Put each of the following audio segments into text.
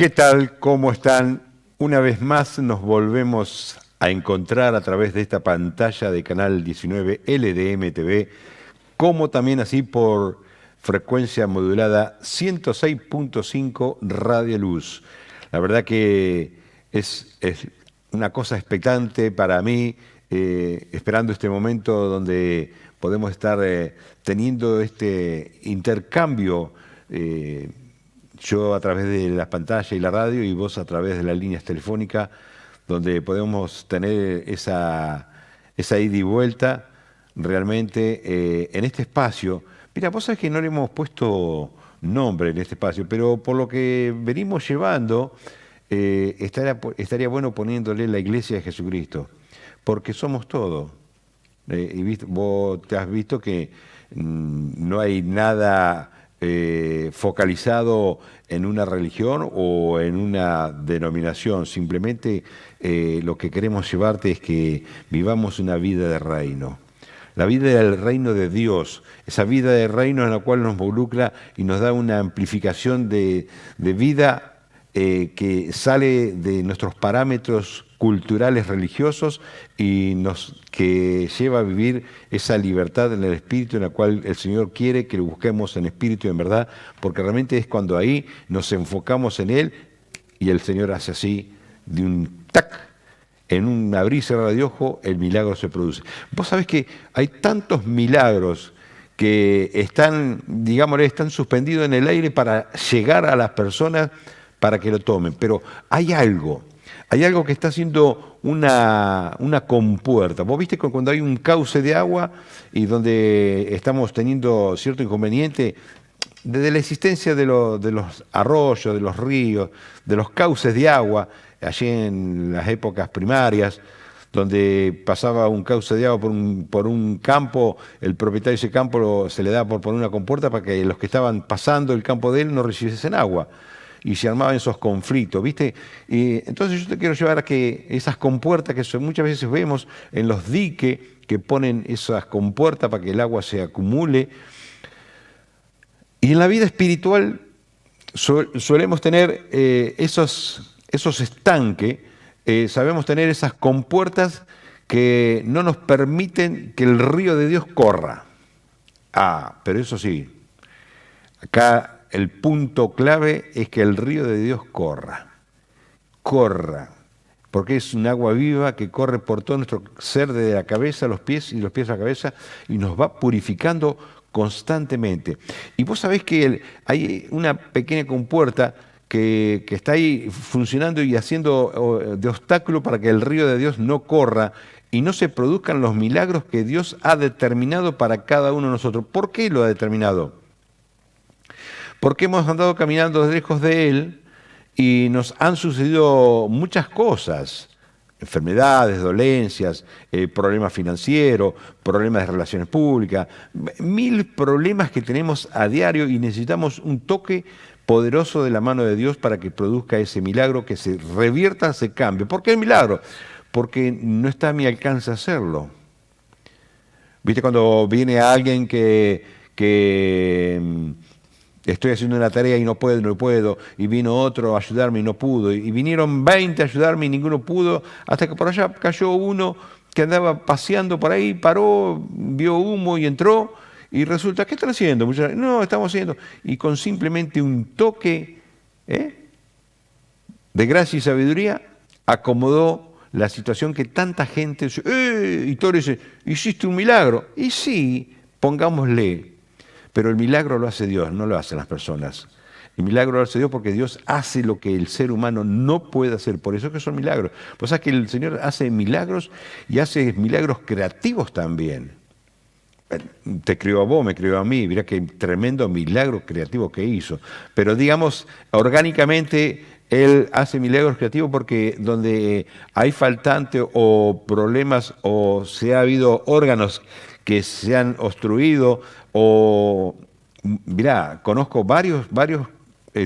¿Qué tal? ¿Cómo están? Una vez más nos volvemos a encontrar a través de esta pantalla de Canal 19 LDM TV, como también así por frecuencia modulada 106.5 Radio Luz. La verdad que es una cosa expectante para mí, esperando este momento donde podemos estar teniendo este intercambio. Yo a través de las pantallas y la radio y vos a través de las líneas telefónicas, donde podemos tener esa ida y vuelta realmente en este espacio. Mira, vos sabés que no le hemos puesto nombre en este espacio, pero por lo que venimos llevando, estaría bueno poniéndole la Iglesia de Jesucristo, porque somos todo. Vos te has visto que no hay nada focalizado en una religión o en una denominación. Simplemente lo que queremos llevarte es que vivamos una vida de reino. La vida del reino de Dios, esa vida de reino en la cual nos involucra y nos da una amplificación de vida que sale de nuestros parámetros culturales religiosos y que lleva a vivir esa libertad en el espíritu en la cual el Señor quiere que lo busquemos en espíritu y en verdad, porque realmente es cuando ahí nos enfocamos en Él y el Señor hace así, de un tac, en un abrir y cerrar de ojo, el milagro se produce. Vos sabés que hay tantos milagros que están, digámosle, están suspendidos en el aire para llegar a las personas para que lo tomen, pero hay algo que está haciendo una compuerta. Vos viste que cuando hay un cauce de agua y donde estamos teniendo cierto inconveniente, desde la existencia de los arroyos, de los ríos, de los cauces de agua, allí en las épocas primarias, donde pasaba un cauce de agua por un campo, el propietario de ese campo se le da por poner una compuerta para que los que estaban pasando el campo de él no recibiesen agua. Y se armaban esos conflictos, ¿viste? Y entonces yo te quiero llevar a que esas compuertas que muchas veces vemos en los diques, que ponen esas compuertas para que el agua se acumule. Y en la vida espiritual solemos tener esos estanques, sabemos tener esas compuertas que no nos permiten que el río de Dios corra. Pero eso sí, acá el punto clave es que el río de Dios corra, porque es un agua viva que corre por todo nuestro ser, desde la cabeza a los pies y los pies a la cabeza, y nos va purificando constantemente. Y vos sabés que hay una pequeña compuerta que está ahí funcionando y haciendo de obstáculo para que el río de Dios no corra y no se produzcan los milagros que Dios ha determinado para cada uno de nosotros. ¿Por qué lo ha determinado? Porque hemos andado caminando lejos de Él y nos han sucedido muchas cosas, enfermedades, dolencias, problemas financieros, problemas de relaciones públicas, 1000 problemas que tenemos a diario y necesitamos un toque poderoso de la mano de Dios para que produzca ese milagro, que se revierta, se cambie. ¿Por qué el milagro? Porque no está a mi alcance hacerlo. ¿Viste cuando viene alguien que estoy haciendo una tarea y no puedo, y vino otro a ayudarme y no pudo, y vinieron 20 a ayudarme y ninguno pudo, hasta que por allá cayó uno que andaba paseando por ahí, paró, vio humo y entró, y resulta, ¿qué están haciendo? No, estamos haciendo, y con simplemente un toque de gracia y sabiduría, acomodó la situación que tanta gente dice, y todo dice, hiciste un milagro, y sí, pongámosle. Pero el milagro lo hace Dios, no lo hacen las personas. El milagro lo hace Dios porque Dios hace lo que el ser humano no puede hacer. Por eso es que son milagros. Pues sabes que el Señor hace milagros y hace milagros creativos también. Te creó a vos, me creó a mí. Mirá qué tremendo milagro creativo que hizo. Pero digamos, orgánicamente Él hace milagros creativos porque donde hay faltante o problemas o se ha habido órganos que se han obstruido mirá, conozco varios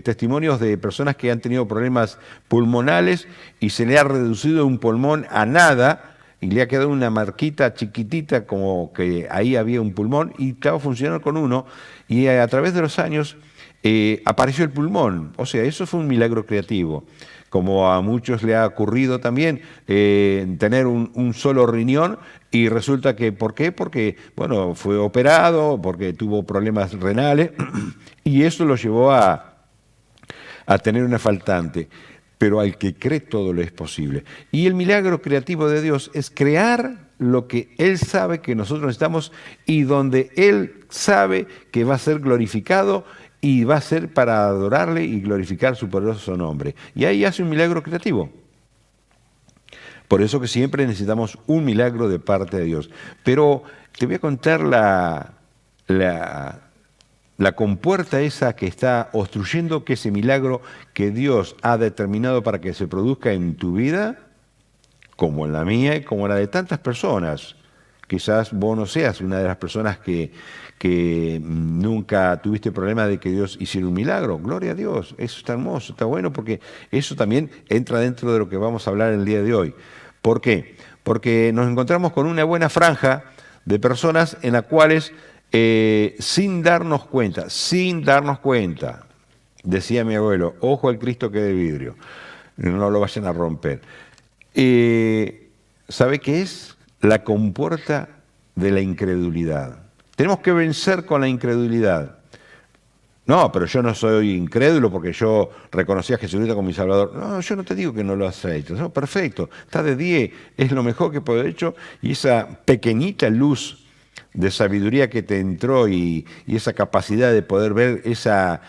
testimonios de personas que han tenido problemas pulmonales y se le ha reducido un pulmón a nada y le ha quedado una marquita chiquitita como que ahí había un pulmón y estaba funcionando con uno y a través de los años apareció el pulmón. O sea, eso fue un milagro creativo. Como a muchos le ha ocurrido también tener un solo riñón y resulta que, ¿por qué? Porque, bueno, fue operado, porque tuvo problemas renales y eso lo llevó a tener una faltante. Pero al que cree todo le es posible. Y el milagro creativo de Dios es crear lo que Él sabe que nosotros necesitamos y donde Él sabe que va a ser glorificado y va a ser para adorarle y glorificar su poderoso nombre. Y ahí hace un milagro creativo. Por eso que siempre necesitamos un milagro de parte de Dios. Pero te voy a contar la compuerta esa que está obstruyendo que ese milagro que Dios ha determinado para que se produzca en tu vida, como en la mía y como en la de tantas personas. Quizás vos no seas una de las personas que nunca tuviste problema de que Dios hiciera un milagro. Gloria a Dios, eso está hermoso, está bueno, porque eso también entra dentro de lo que vamos a hablar el día de hoy. ¿Por qué? Porque nos encontramos con una buena franja de personas en las cuales sin darnos cuenta, decía mi abuelo, ojo al Cristo que es de vidrio, no lo vayan a romper. ¿Sabe qué es? La compuerta de la incredulidad. Tenemos que vencer con la incredulidad. No, pero yo no soy incrédulo porque yo reconocí a Jesucristo como mi Salvador. No, yo no te digo que no lo has hecho. No, perfecto, está de 10, es lo mejor que puedo haber hecho y esa pequeñita luz de sabiduría que te entró y esa capacidad de poder ver esa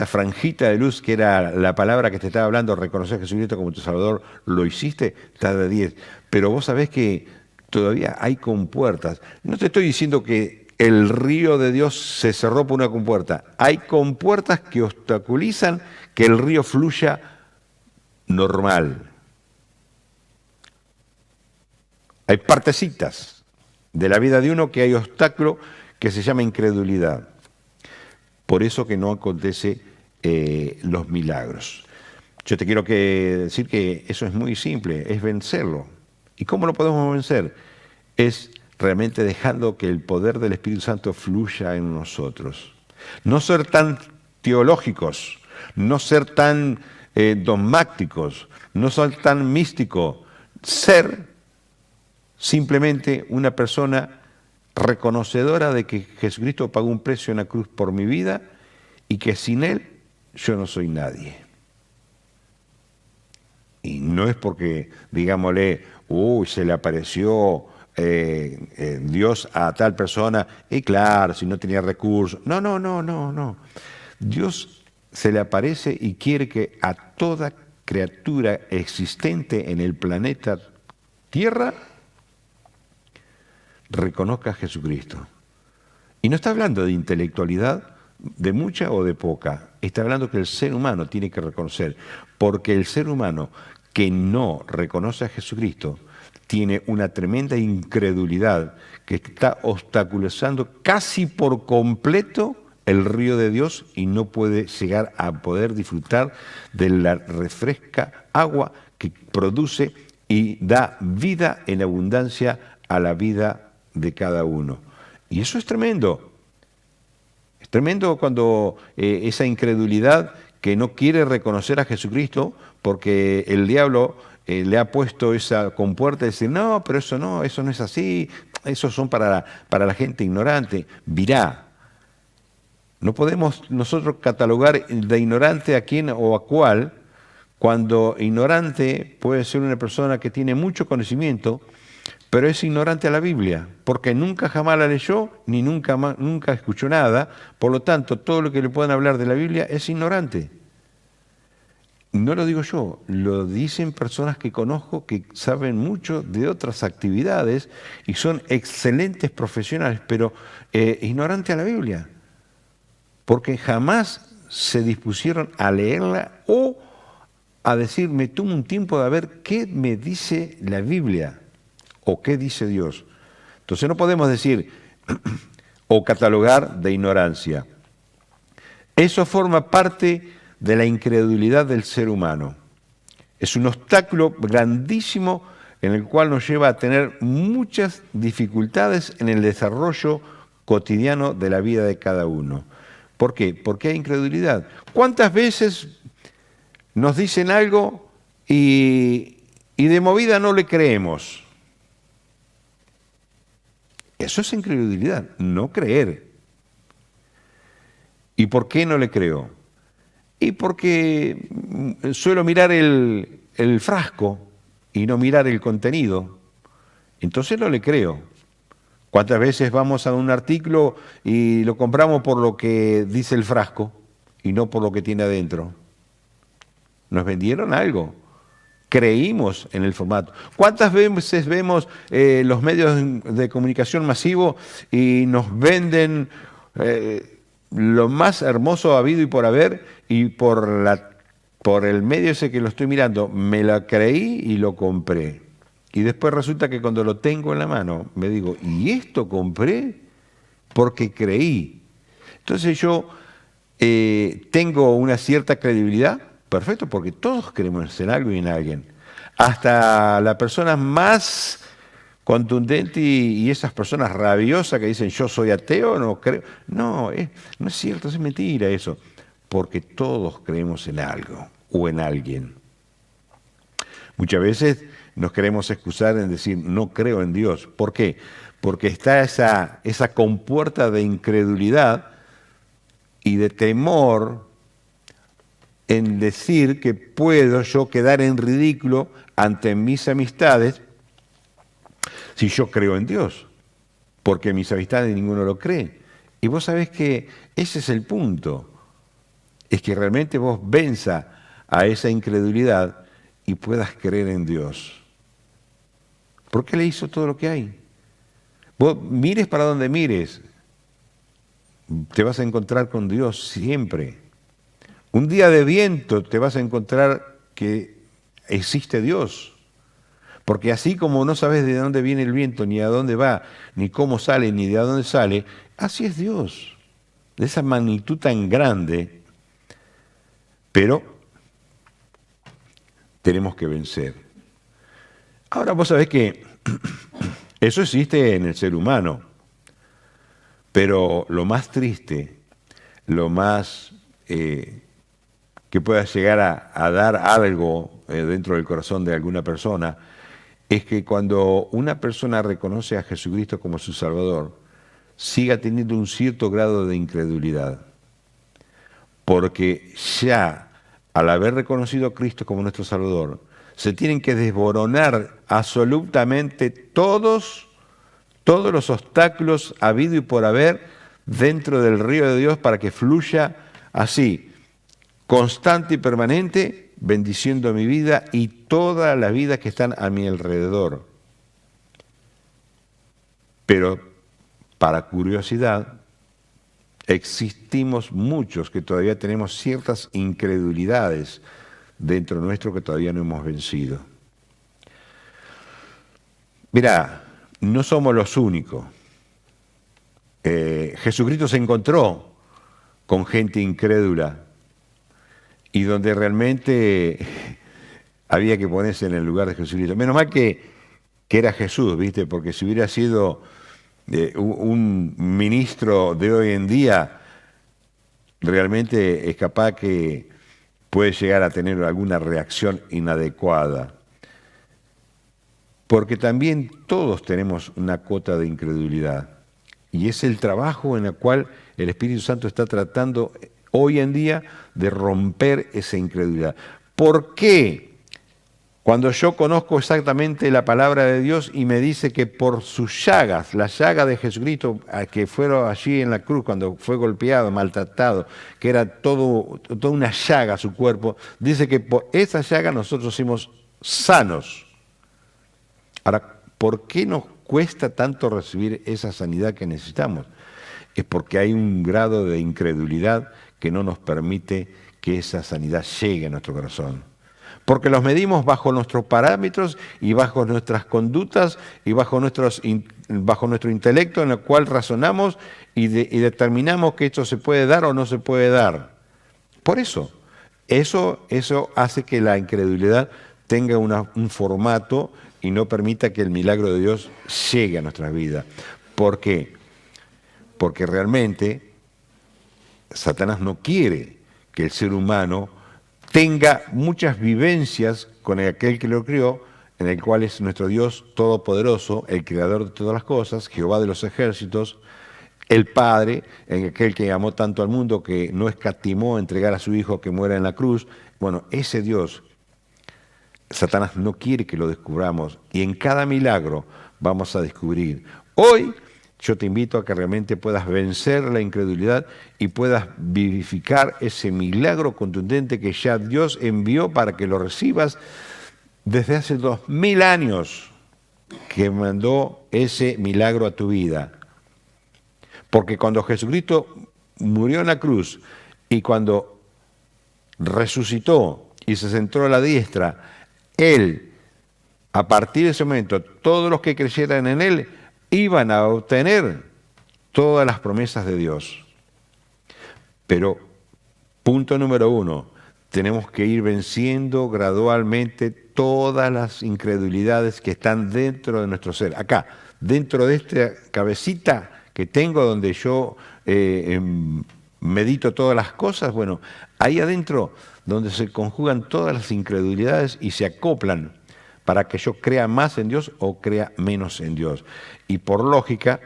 franjita de luz que era la palabra que te estaba hablando, reconocer a Jesucristo como tu Salvador, lo hiciste, está de 10. Pero vos sabés que todavía hay compuertas. No te estoy diciendo que el río de Dios se cerró por una compuerta. Hay compuertas que obstaculizan que el río fluya normal. Hay partecitas de la vida de uno que hay obstáculo que se llama incredulidad. Por eso que no acontece los milagros. Yo te quiero decir que eso es muy simple, es vencerlo. ¿Y cómo lo podemos vencer? Es realmente dejando que el poder del Espíritu Santo fluya en nosotros. No ser tan teológicos, no ser tan dogmáticos, no ser tan místicos, ser simplemente una persona reconocedora de que Jesucristo pagó un precio en la cruz por mi vida y que sin Él yo no soy nadie. Y no es porque, digámosle, se le apareció Dios a tal persona, y claro, si no tenía recursos. No. Dios se le aparece y quiere que a toda criatura existente en el planeta Tierra reconozca a Jesucristo. Y no está hablando de intelectualidad, de mucha o de poca. Está hablando que el ser humano tiene que reconocer, porque el ser humano que no reconoce a Jesucristo tiene una tremenda incredulidad que está obstaculizando casi por completo el río de Dios y no puede llegar a poder disfrutar de la refresca agua que produce y da vida en abundancia a la vida de cada uno. Y eso es tremendo. Es tremendo cuando esa incredulidad que no quiere reconocer a Jesucristo porque el diablo le ha puesto esa compuerta de decir, no, pero eso no es así, esos son para la gente ignorante. Virá. No podemos nosotros catalogar de ignorante a quién o a cuál, cuando ignorante puede ser una persona que tiene mucho conocimiento, pero es ignorante a la Biblia, porque nunca jamás la leyó, ni nunca escuchó nada, por lo tanto, todo lo que le puedan hablar de la Biblia es ignorante. No lo digo yo, lo dicen personas que conozco que saben mucho de otras actividades y son excelentes profesionales, pero ignorante a la Biblia, porque jamás se dispusieron a leerla o a decir, me tomo un tiempo de ver qué me dice la Biblia o qué dice Dios. Entonces no podemos decir o catalogar de ignorancia. Eso forma parte de la incredulidad del ser humano. Es un obstáculo grandísimo en el cual nos lleva a tener muchas dificultades en el desarrollo cotidiano de la vida de cada uno. ¿Por qué? Porque hay incredulidad. ¿Cuántas veces nos dicen algo y de movida no le creemos? Eso es incredulidad, no creer. ¿Y por qué no le creo? Y porque suelo mirar el frasco y no mirar el contenido. Entonces no le creo. ¿Cuántas veces vamos a un artículo y lo compramos por lo que dice el frasco y no por lo que tiene adentro? Nos vendieron algo. Creímos en el formato. ¿Cuántas veces vemos los medios de comunicación masivo y nos venden lo más hermoso habido y por haber, y por el medio ese que lo estoy mirando, me la creí y lo compré? Y después resulta que cuando lo tengo en la mano, me digo, ¿y esto compré? Porque creí. Entonces yo tengo una cierta credibilidad, perfecto, porque todos creemos en algo y en alguien. Hasta la persona más contundente y esas personas rabiosas que dicen yo soy ateo, no creo. No, no es cierto, es mentira eso. Porque todos creemos en algo o en alguien. Muchas veces nos queremos excusar en decir no creo en Dios. ¿Por qué? Porque está esa compuerta de incredulidad y de temor en decir que puedo yo quedar en ridículo ante mis amistades si yo creo en Dios, porque mis amistades ninguno lo cree. Y vos sabés que ese es el punto, es que realmente vos venza a esa incredulidad y puedas creer en Dios. Porque Él hizo todo lo que hay. Vos mires para donde mires, te vas a encontrar con Dios siempre. Un día de viento te vas a encontrar que existe Dios. Porque así como no sabes de dónde viene el viento, ni a dónde va, ni cómo sale, ni de dónde sale, así es Dios. De esa magnitud tan grande, pero tenemos que vencer. Ahora vos sabés que eso existe en el ser humano, pero lo más triste, lo más que pueda llegar a dar algo dentro del corazón de alguna persona, es que cuando una persona reconoce a Jesucristo como su Salvador, siga teniendo un cierto grado de incredulidad. Porque ya al haber reconocido a Cristo como nuestro Salvador, se tienen que desboronar absolutamente todos los obstáculos habido y por haber dentro del río de Dios para que fluya así, constante y permanente, bendiciendo mi vida y todas las vidas que están a mi alrededor. Pero, para curiosidad, existimos muchos que todavía tenemos ciertas incredulidades dentro nuestro que todavía no hemos vencido. Mirá, no somos los únicos. Jesucristo se encontró con gente incrédula y donde realmente había que ponerse en el lugar de Jesucristo. Menos mal que era Jesús, ¿viste? Porque si hubiera sido un ministro de hoy en día, realmente es capaz que puede llegar a tener alguna reacción inadecuada. Porque también todos tenemos una cuota de incredulidad. Y es el trabajo en el cual el Espíritu Santo está tratando hoy en día de romper esa incredulidad. ¿Por qué? Cuando yo conozco exactamente la palabra de Dios y me dice que por sus llagas, la llaga de Jesucristo que fueron allí en la cruz cuando fue golpeado, maltratado, que era toda una llaga su cuerpo, dice que por esa llaga nosotros somos sanos. Ahora, ¿por qué nos cuesta tanto recibir esa sanidad que necesitamos? Es porque hay un grado de incredulidad que no nos permite que esa sanidad llegue a nuestro corazón. Porque los medimos bajo nuestros parámetros y bajo nuestras conductas y bajo nuestro intelecto en el cual razonamos y determinamos que esto se puede dar o no se puede dar. Por eso hace que la incredulidad tenga un formato y no permita que el milagro de Dios llegue a nuestras vidas. ¿Por qué? Porque realmente Satanás no quiere que el ser humano tenga muchas vivencias con aquel que lo crió, en el cual es nuestro Dios todopoderoso, el creador de todas las cosas, Jehová de los ejércitos, el Padre, en aquel que amó tanto al mundo que no escatimó entregar a su Hijo que muera en la cruz. Bueno, ese Dios, Satanás no quiere que lo descubramos, y en cada milagro vamos a descubrir. Hoy yo te invito a que realmente puedas vencer la incredulidad y puedas vivificar ese milagro contundente que ya Dios envió para que lo recibas desde hace 2000 años, que mandó ese milagro a tu vida. Porque cuando Jesucristo murió en la cruz y cuando resucitó y se sentó a la diestra, Él, a partir de ese momento, todos los que creyeran en Él iban a obtener todas las promesas de Dios. Pero, punto número 1, tenemos que ir venciendo gradualmente todas las incredulidades que están dentro de nuestro ser. Acá, dentro de esta cabecita que tengo donde yo medito todas las cosas, bueno, ahí adentro donde se conjugan todas las incredulidades y se acoplan para que yo crea más en Dios o crea menos en Dios. Y por lógica,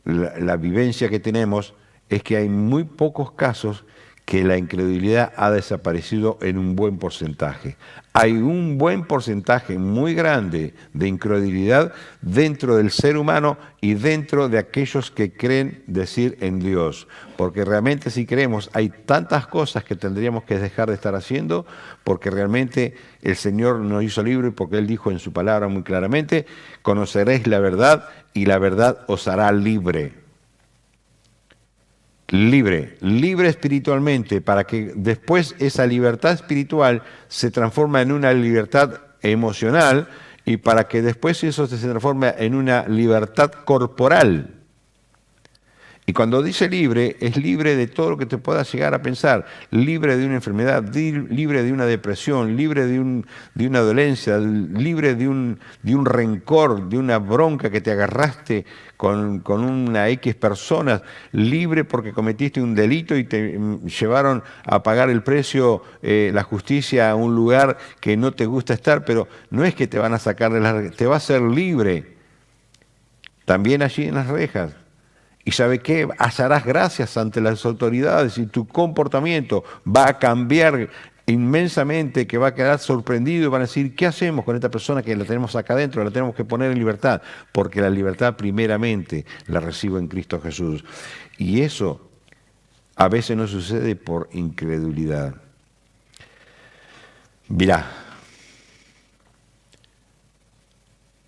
la vivencia que tenemos es que hay muy pocos casos que la incredulidad ha desaparecido en un buen porcentaje. Hay un buen porcentaje muy grande de incredulidad dentro del ser humano y dentro de aquellos que creen decir en Dios. Porque realmente si creemos, hay tantas cosas que tendríamos que dejar de estar haciendo, porque realmente el Señor nos hizo libres, porque Él dijo en su palabra muy claramente, conoceréis la verdad y la verdad os hará libre. Libre espiritualmente, para que después esa libertad espiritual se transforme en una libertad emocional y para que después eso se transforme en una libertad corporal. Y cuando dice libre, es libre de todo lo que te puedas llegar a pensar, libre de una enfermedad, libre de una depresión, libre de una dolencia, libre de un rencor, de una bronca que te agarraste con una X personas, libre porque cometiste un delito y te llevaron a pagar el precio, la justicia, a un lugar que no te gusta estar, pero no es que te van a sacar de las rejas, te va a hacer libre, también allí en las rejas. ¿Y sabe qué? Hallarás gracias ante las autoridades y tu comportamiento va a cambiar inmensamente, que va a quedar sorprendido y van a decir, ¿qué hacemos con esta persona que la tenemos acá adentro? La tenemos que poner en libertad, porque la libertad primeramente la recibo en Cristo Jesús. Y eso a veces no sucede por incredulidad. Mirá,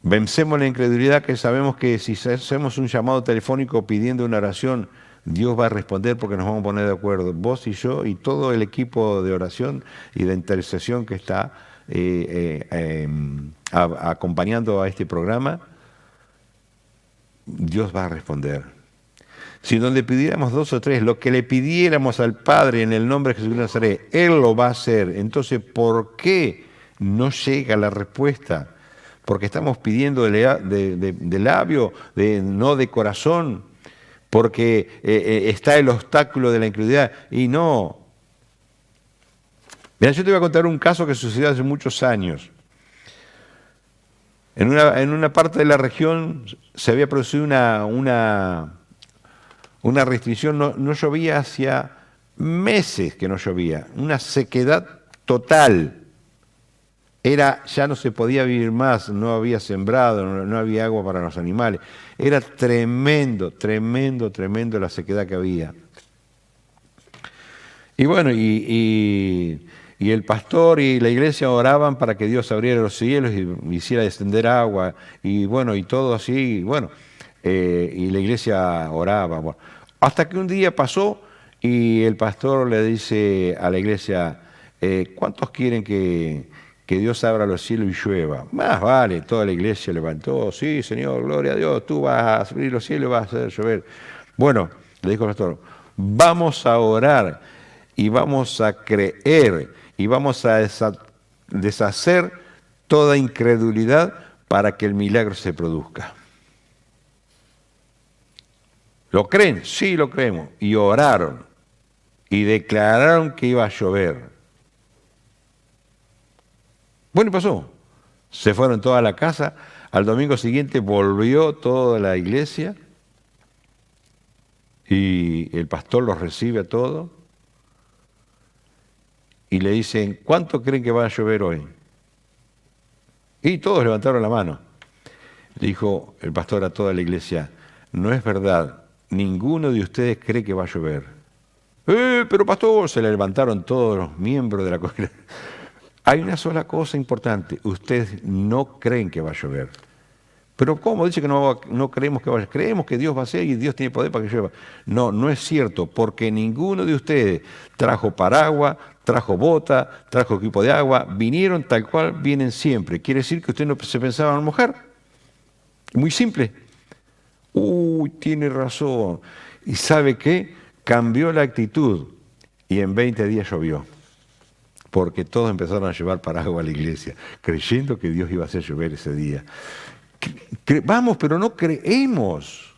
vencemos la incredulidad, que sabemos que si hacemos un llamado telefónico pidiendo una oración, Dios va a responder porque nos vamos a poner de acuerdo, vos y yo y todo el equipo de oración y de intercesión que está acompañando a este programa. Dios va a responder. Si donde pidiéramos 2 o 3, lo que le pidiéramos al Padre en el nombre de Jesús de Nazaret, Él lo va a hacer. Entonces, ¿por qué no llega la respuesta? Porque estamos pidiendo de labio, no de corazón, porque está el obstáculo de la incredulidad. Y no. Mira, yo te voy a contar un caso que sucedió hace muchos años. En una parte de la región se había producido una restricción, no llovía hacía meses que no llovía, una sequedad total. Ya no se podía vivir más, no había sembrado, no había agua para los animales. Era tremendo la sequedad que había. Y bueno, y el pastor y la iglesia oraban para que Dios abriera los cielos y hiciera descender agua. Y bueno, y todo así, bueno, y la iglesia oraba. Bueno, hasta que un día pasó y el pastor le dice a la iglesia, ¿cuántos quieren que Dios abra los cielos y llueva? Más vale, toda la iglesia levantó, sí, Señor, gloria a Dios, tú vas a abrir los cielos y vas a hacer llover. Bueno, le dijo el pastor, vamos a orar y vamos a creer y vamos a deshacer toda incredulidad para que el milagro se produzca. ¿Lo creen? Sí, lo creemos. Y oraron. y declararon que iba a llover. Bueno, y pasó. Se fueron toda la casa. Al domingo siguiente volvió toda la iglesia y el pastor los recibe a todos y le dicen, ¿cuánto creen que va a llover hoy? Y todos levantaron la mano. Dijo el pastor a toda la iglesia, no es verdad, ninguno de ustedes cree que va a llover. Pero pastor, se le levantaron todos los miembros de la congregación. Hay una sola cosa importante, ustedes no creen que va a llover. Pero ¿cómo? Dice que no creemos que vaya a llover. Creemos que Dios va a hacer y Dios tiene poder para que llueva. No, no es cierto, porque ninguno de ustedes trajo paraguas, trajo bota, trajo equipo de agua, vinieron tal cual vienen siempre. Quiere decir que ustedes no se pensaban mojar. Muy simple. Tiene razón. ¿Y sabe qué? Cambió la actitud y en 20 días llovió. Porque todos empezaron a llevar paraguas a la iglesia, creyendo que Dios iba a hacer llover ese día. Vamos, pero no creemos.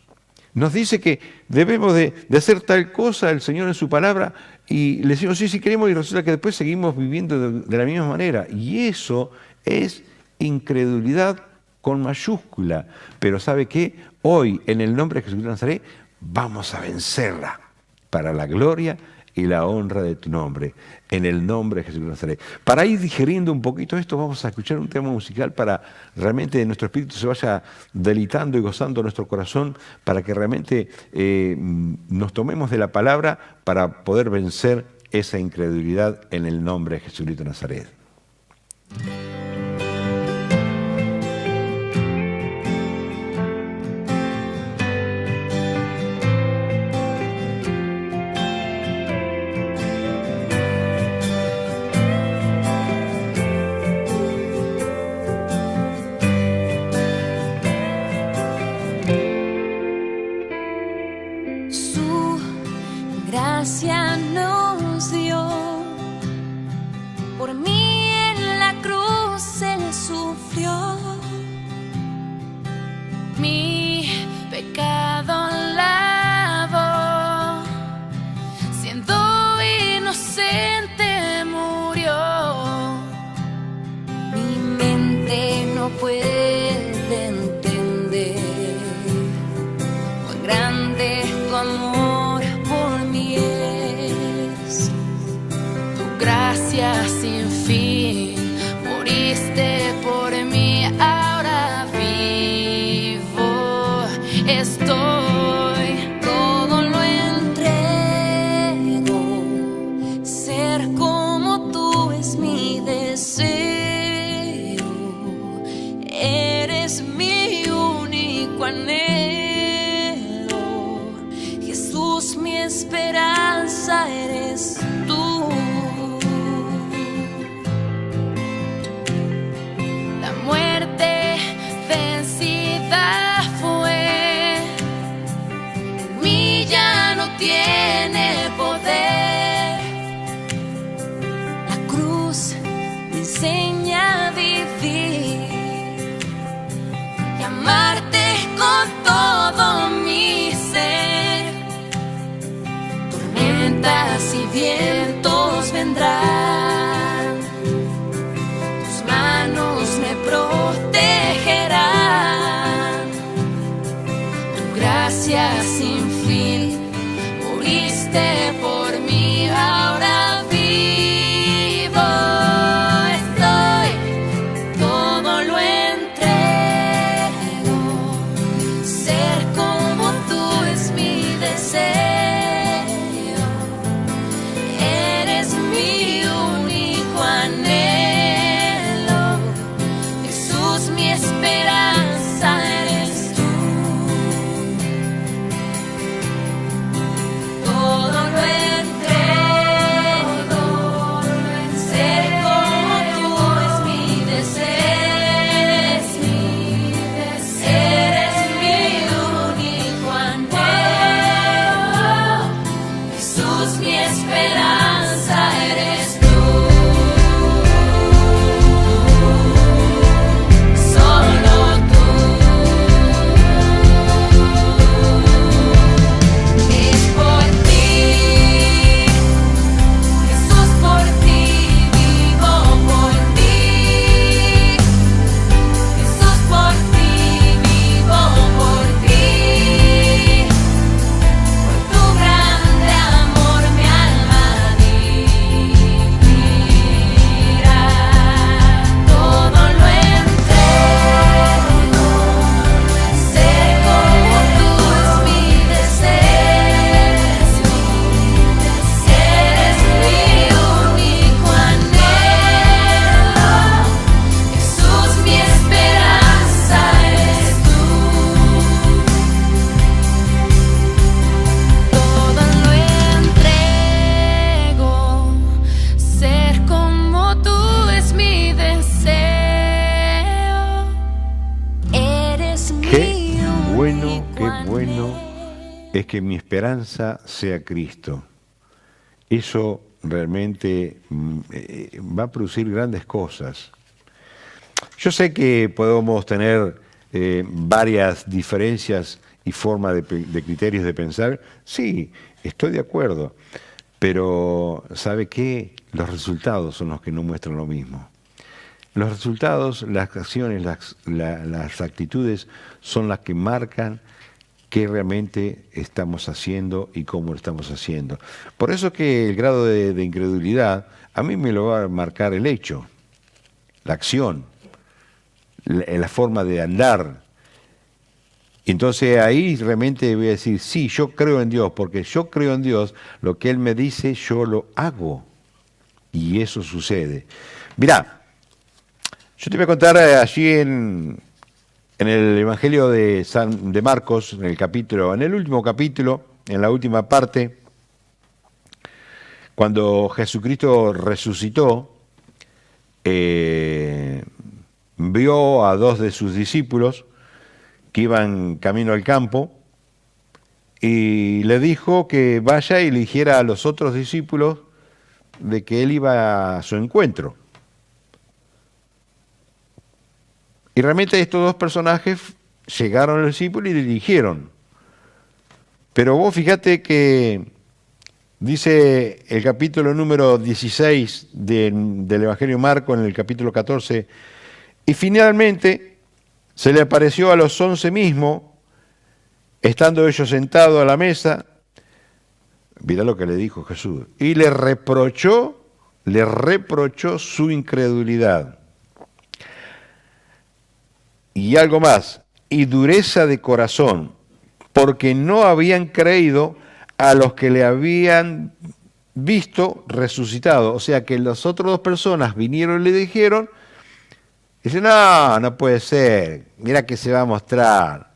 Nos dice que debemos de hacer tal cosa el Señor en su palabra y le decimos, sí, queremos, y resulta que después seguimos viviendo de la misma manera. Y eso es incredulidad con mayúscula. Pero ¿sabe qué? Hoy, en el nombre de Jesús de Nazaret, vamos a vencerla para la gloria y la honra de tu nombre, en el nombre de Jesús de Nazaret. Para ir digeriendo un poquito esto, vamos a escuchar un tema musical para realmente nuestro espíritu se vaya deleitando y gozando nuestro corazón, para que realmente nos tomemos de la palabra para poder vencer esa incredulidad en el nombre de Jesucristo de Nazaret. Gracia nos dio, por mí en la cruz Él sufrió, mi pecado lavó, siendo inocente murió, mi mente no puede entender cuán grande tu amor. Gracias sin fin, moriste por mí, ahora vivo, estoy, todo lo entrego, ser como tú es mi deseo, eres mi único anhelo, Jesús mi esperanza eres tú. Tiene poder, la cruz me enseña a vivir y amarte con todo mi ser. Tormentas y vientos vendrán, tus manos me protegerán, tu gracia sin fin. Por mí ahora vivo, estoy, todo lo entrego, ser como tú es mi deseo, eres mi único anhelo, Jesús mi esperanza eres tú. Qué bueno es que mi esperanza sea Cristo. Eso realmente va a producir grandes cosas. Yo sé que podemos tener varias diferencias y formas de criterios de pensar. Sí, estoy de acuerdo. Pero, ¿sabe qué? Los resultados son los que no muestran lo mismo. Los resultados, las acciones, las actitudes son las que marcan qué realmente estamos haciendo y cómo lo estamos haciendo. Por eso que el grado de incredulidad a mí me lo va a marcar el hecho, la acción, la forma de andar. Entonces ahí realmente voy a decir, sí, yo creo en Dios, porque yo creo en Dios, lo que Él me dice yo lo hago. Y eso sucede. Mirá, yo te voy a contar allí en el Evangelio de Marcos, en el último capítulo, en la última parte, cuando Jesucristo resucitó, vio a dos de sus discípulos que iban camino al campo y le dijo que vaya y le dijera a los otros discípulos de que él iba a su encuentro. Y realmente estos dos personajes llegaron al discípulo y le dijeron. Pero vos fíjate que dice el capítulo número 16 del Evangelio de Marcos, en el capítulo 14, y finalmente se le apareció a los 11 mismos, estando ellos sentados a la mesa. Mirá lo que le dijo Jesús. Y le reprochó su incredulidad. Y algo más, y dureza de corazón, porque no habían creído a los que le habían visto resucitado. O sea que las otras dos personas vinieron y le dijeron, dice, no puede ser, mira que se va a mostrar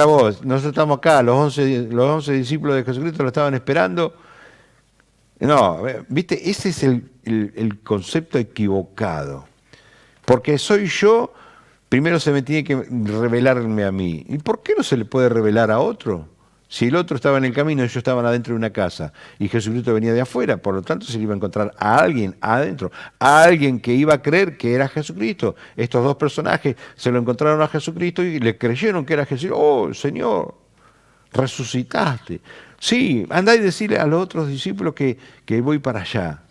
a vos, nosotros estamos acá, los 11 discípulos de Jesucristo lo estaban esperando. No, viste, ese es el concepto equivocado, porque soy yo. Primero se me tiene que revelarme a mí. ¿Y por qué no se le puede revelar a otro? Si el otro estaba en el camino, ellos estaban adentro de una casa y Jesucristo venía de afuera, por lo tanto se le iba a encontrar a alguien adentro, a alguien que iba a creer que era Jesucristo. Estos dos personajes se lo encontraron a Jesucristo y le creyeron que era Jesús. Oh, Señor, resucitaste. Sí, andá y decirle a los otros discípulos que voy para allá.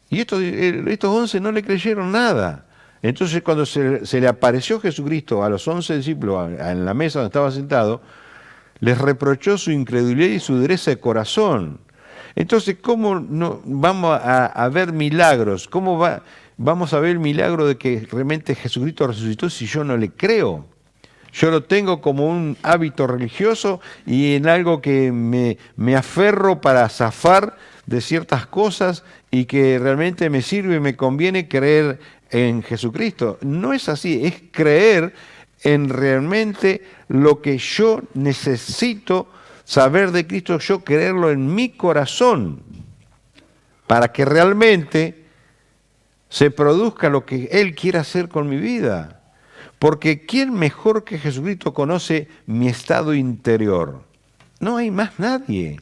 Y estos 11 no le creyeron nada. Entonces cuando se le apareció Jesucristo a los 11 discípulos en la mesa donde estaba sentado, les reprochó su incredulidad y su dureza de corazón. Entonces, ¿cómo no vamos a ver milagros? ¿Cómo vamos a ver el milagro de que realmente Jesucristo resucitó si yo no le creo? Yo lo tengo como un hábito religioso y en algo que me aferro para zafar de ciertas cosas y que realmente me sirve y me conviene creer en Jesucristo. No es así, es creer en realmente lo que yo necesito saber de Cristo, yo creerlo en mi corazón, para que realmente se produzca lo que Él quiere hacer con mi vida. Porque ¿quién mejor que Jesucristo conoce mi estado interior? No hay más nadie.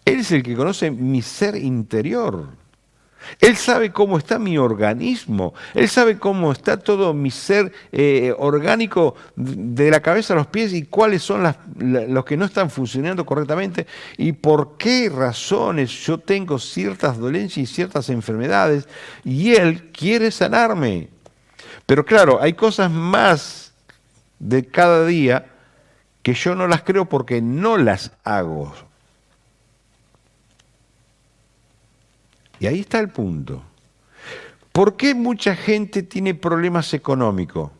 Él es el que conoce mi ser interior. Él sabe cómo está mi organismo, Él sabe cómo está todo mi ser orgánico de la cabeza a los pies y cuáles son los que no están funcionando correctamente y por qué razones yo tengo ciertas dolencias y ciertas enfermedades y Él quiere sanarme. Pero claro, hay cosas más de cada día que yo no las creo porque no las hago. Y ahí está el punto. ¿Por qué mucha gente tiene problemas económicos?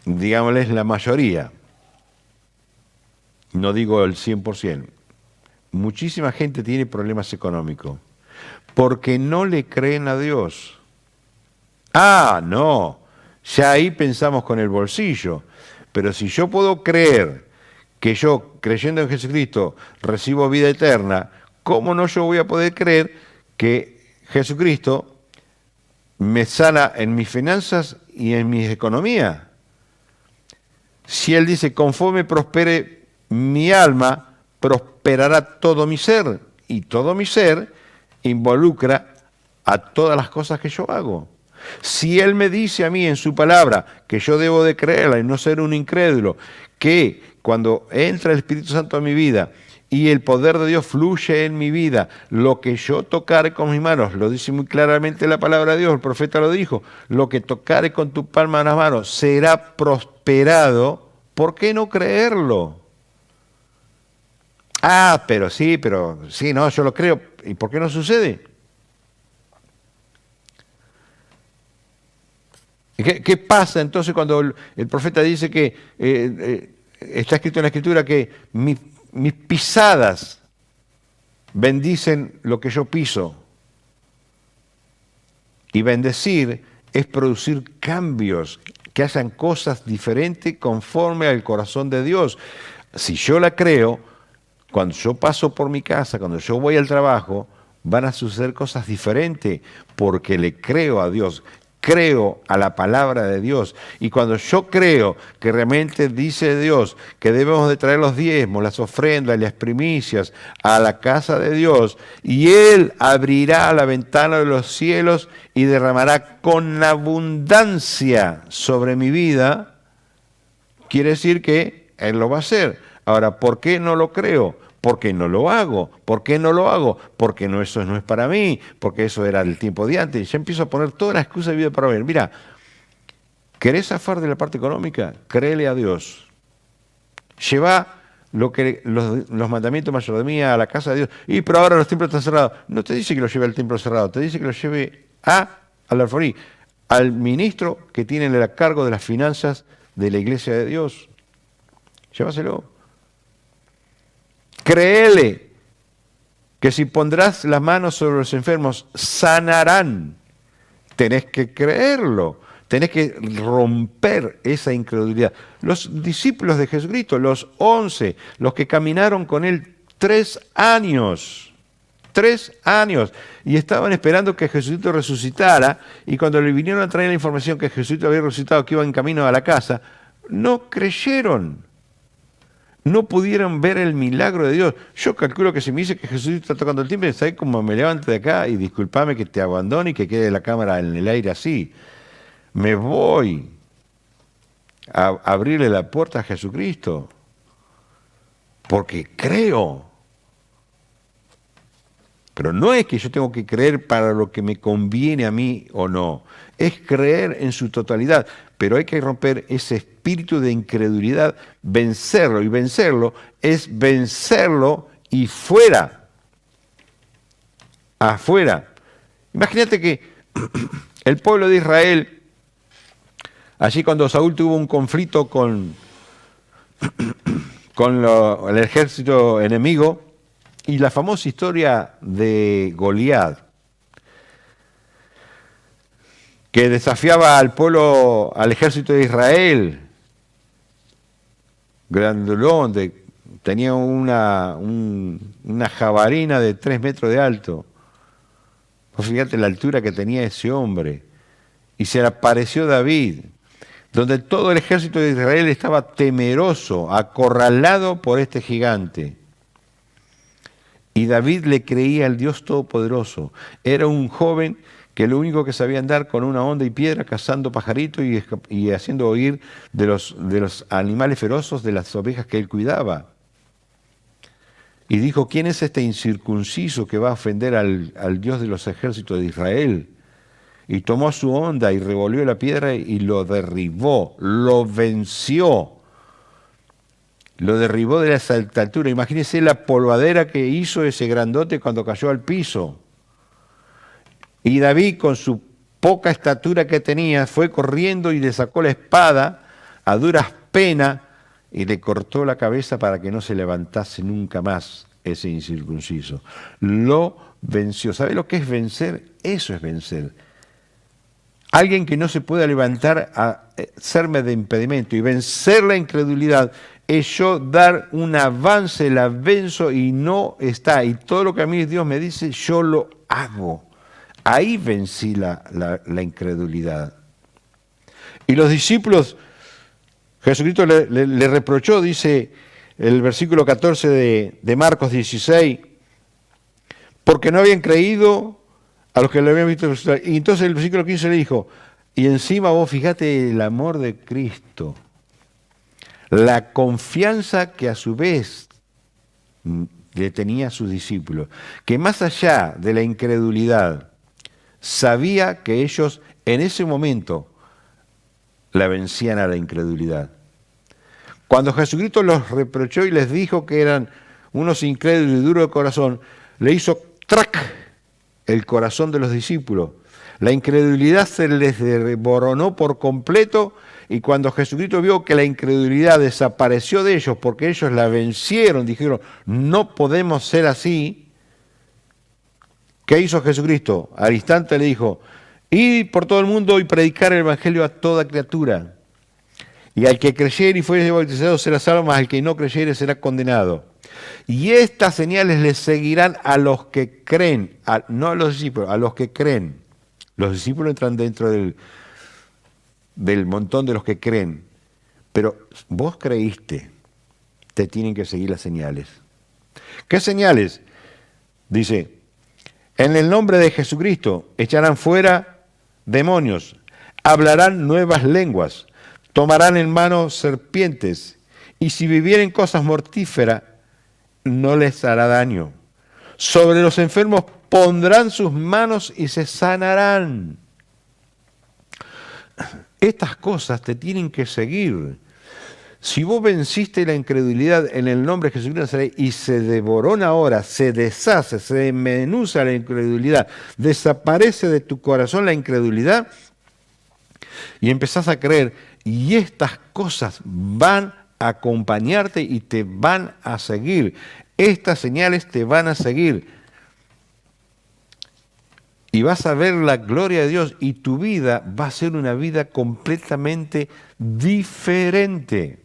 Digámosles la mayoría. No digo el 100%. Muchísima gente tiene problemas económicos porque no le creen a Dios. Ah, no. Ya ahí pensamos con el bolsillo. Pero si yo puedo creer que yo, creyendo en Jesucristo, recibo vida eterna, ¿cómo no yo voy a poder creer que Jesucristo me sana en mis finanzas y en mi economía. Si Él dice, conforme prospere mi alma, prosperará todo mi ser. Y todo mi ser involucra a todas las cosas que yo hago. Si Él me dice a mí en su palabra que yo debo de creerla y no ser un incrédulo, que cuando entra el Espíritu Santo a mi vida y el poder de Dios fluye en mi vida, lo que yo tocare con mis manos, lo dice muy claramente la palabra de Dios, el profeta lo dijo, lo que tocare con tu palma en las manos será prosperado, ¿por qué no creerlo? Pero sí, no, yo lo creo, ¿y por qué no sucede? ¿Qué pasa entonces cuando el profeta dice que está escrito en la Escritura que mis pisadas bendicen lo que yo piso? Y bendecir es producir cambios, que hayan cosas diferentes conforme al corazón de Dios. Si yo la creo, cuando yo paso por mi casa, cuando yo voy al trabajo, van a suceder cosas diferentes porque le creo a Dios. Creo a la palabra de Dios. Y cuando yo creo que realmente dice Dios que debemos de traer los diezmos, las ofrendas y las primicias a la casa de Dios, y Él abrirá la ventana de los cielos y derramará con abundancia sobre mi vida, quiere decir que Él lo va a hacer. Ahora, ¿por qué no lo creo? Porque no lo hago. ¿Por qué no lo hago? Porque eso no es para mí, porque eso era el tiempo de antes. Ya empiezo a poner todas las excusas de vida para ver. Mira, ¿querés zafar de la parte económica? Créele a Dios. Lleva los mandamientos mayordomía a la casa de Dios. Pero ahora los templos están cerrados. No te dice que lo lleve al templo cerrado, te dice que lo lleve al alforrí, al ministro que tiene el cargo de las finanzas de la iglesia de Dios. Llévaselo. Créele que si pondrás las manos sobre los enfermos, sanarán. Tenés que creerlo. Tenés que romper esa incredulidad. Los discípulos de Jesucristo, los 11, los que caminaron con Él 3 años, 3 años, y estaban esperando que Jesucristo resucitara, y cuando le vinieron a traer la información que Jesucristo había resucitado, que iba en camino a la casa, no creyeron. No pudieron ver el milagro de Dios. Yo calculo que si me dice que Jesús está tocando el timbre, ¿sabes cómo me levanto de acá? Y discúlpame que te abandone y que quede la cámara en el aire así. Me voy a abrirle la puerta a Jesucristo. Porque creo. Pero no es que yo tengo que creer para lo que me conviene a mí o no. Es creer en su totalidad. Pero hay que romper ese espíritu de incredulidad, vencerlo. Y vencerlo es vencerlo y fuera. Afuera. Imagínate que el pueblo de Israel, allí cuando Saúl tuvo un conflicto con el ejército enemigo, y la famosa historia de Goliat, que desafiaba al pueblo, al ejército de Israel, grandulón, tenía una jabalina de 3 metros de alto. Pues fíjate la altura que tenía ese hombre. Y se le apareció David, donde todo el ejército de Israel estaba temeroso, acorralado por este gigante. Y David le creía al Dios Todopoderoso. Era un joven que lo único que sabía andar con una honda y piedra, cazando pajaritos y haciendo oír de los animales feroces de las ovejas que él cuidaba. Y dijo, ¿quién es este incircunciso que va a ofender al Dios de los ejércitos de Israel? Y tomó su honda y revolvió la piedra y lo derribó, lo venció. Lo derribó de esa altura. Imagínense la polvadera que hizo ese grandote cuando cayó al piso. Y David, con su poca estatura que tenía, fue corriendo y le sacó la espada a duras penas y le cortó la cabeza para que no se levantase nunca más ese incircunciso. Lo venció. ¿Sabe lo que es vencer? Eso es vencer. Alguien que no se pueda levantar a serme de impedimento y vencer la incredulidad es yo dar un avance, la venzo y no está. Y todo lo que a mí Dios me dice, yo lo hago. Ahí vencí la incredulidad. Y los discípulos, Jesucristo le reprochó, dice el versículo 14 de Marcos 16, porque no habían creído a los que le habían visto resucitar. Y entonces el versículo 15 le dijo, y encima vos fíjate el amor de Cristo, la confianza que a su vez le tenía a sus discípulos, que más allá de la incredulidad, sabía que ellos en ese momento la vencían a la incredulidad. Cuando Jesucristo los reprochó y les dijo que eran unos incrédulos y duros de corazón, le hizo ¡trac! El corazón de los discípulos. La incredulidad se les desboronó por completo y cuando Jesucristo vio que la incredulidad desapareció de ellos porque ellos la vencieron, dijeron, no podemos ser así. ¿Qué hizo Jesucristo? Al instante le dijo, id por todo el mundo y predicar el evangelio a toda criatura. Y al que creyere y fuere bautizado será salvo, mas al que no creyere será condenado. Y estas señales les seguirán a los que creen, no a los discípulos, a los que creen. Los discípulos entran dentro del montón de los que creen. Pero vos creíste, te tienen que seguir las señales. ¿Qué señales? Dice, en el nombre de Jesucristo echarán fuera demonios, hablarán nuevas lenguas, tomarán en mano serpientes, y si vivieren cosas mortíferas, no les hará daño. Sobre los enfermos pondrán sus manos y se sanarán. Estas cosas te tienen que seguir. Si vos venciste la incredulidad en el nombre de Jesucristo de Nazaret y se devorona ahora, se deshace, se desmenuza la incredulidad, desaparece de tu corazón la incredulidad y empezás a creer, y estas cosas van a acompañarte y te van a seguir. Estas señales te van a seguir. Y vas a ver la gloria de Dios y tu vida va a ser una vida completamente diferente.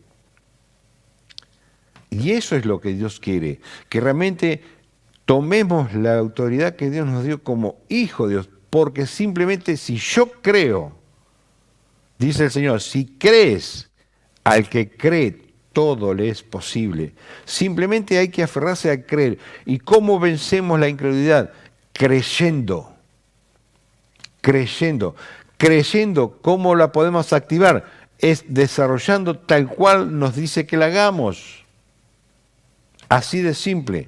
Y eso es lo que Dios quiere, que realmente tomemos la autoridad que Dios nos dio como hijo de Dios, porque simplemente si yo creo, dice el Señor, si crees, al que cree, todo le es posible. Simplemente hay que aferrarse a creer. ¿Y cómo vencemos la incredulidad? Creyendo. Creyendo. Creyendo, ¿cómo la podemos activar? Es desarrollando tal cual nos dice que la hagamos. Así de simple.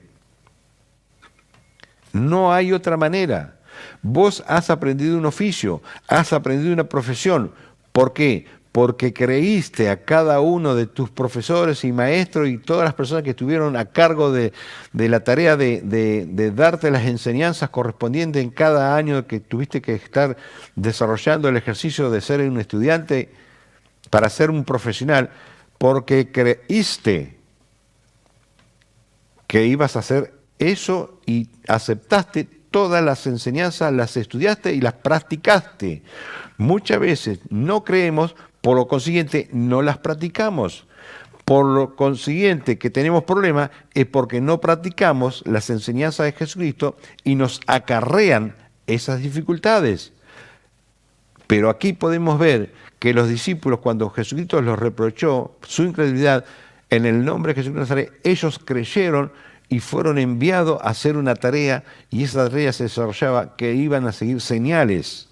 No hay otra manera. Vos has aprendido un oficio, has aprendido una profesión. ¿Por qué? Porque creíste a cada uno de tus profesores y maestros y todas las personas que estuvieron a cargo de la tarea de darte las enseñanzas correspondientes en cada año que tuviste que estar desarrollando el ejercicio de ser un estudiante para ser un profesional, porque creíste que ibas a hacer eso y aceptaste todas las enseñanzas, las estudiaste y las practicaste. Muchas veces no creemos, por lo consiguiente no las practicamos. Por lo consiguiente que tenemos problemas es porque no practicamos las enseñanzas de Jesucristo y nos acarrean esas dificultades. Pero aquí podemos ver que los discípulos, cuando Jesucristo los reprochó su incredulidad, en el nombre de Jesucristo de Nazaret, ellos creyeron y fueron enviados a hacer una tarea, y esa tarea se desarrollaba que iban a seguir señales.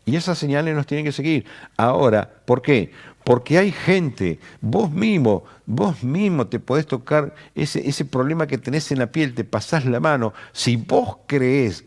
Y esas señales nos tienen que seguir. Ahora, ¿por qué? Porque hay gente, vos mismo te podés tocar ese problema que tenés en la piel, te pasás la mano. Si vos creés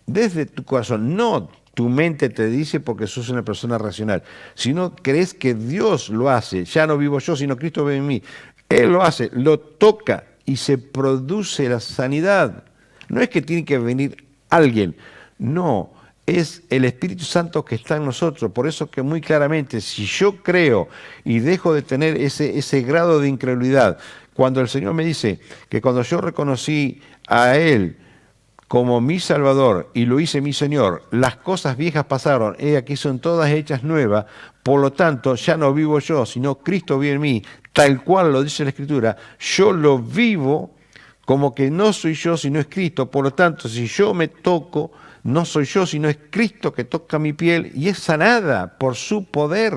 desde tu corazón, no tu mente te dice porque sos una persona racional, sino crees que Dios lo hace, ya no vivo yo, sino Cristo vive en mí. Él lo hace, lo toca y se produce la sanidad. No es que tiene que venir alguien, no, es el Espíritu Santo que está en nosotros. Por eso que muy claramente, si yo creo y dejo de tener ese grado de incredulidad, cuando el Señor me dice que cuando yo reconocí a Él como mi Salvador y lo hice mi Señor, las cosas viejas pasaron, aquí son todas hechas nuevas, por lo tanto ya no vivo yo, sino Cristo vive en mí, tal cual lo dice la Escritura, yo lo vivo como que no soy yo, sino es Cristo, por lo tanto si yo me toco, no soy yo, sino es Cristo que toca mi piel y es sanada por su poder.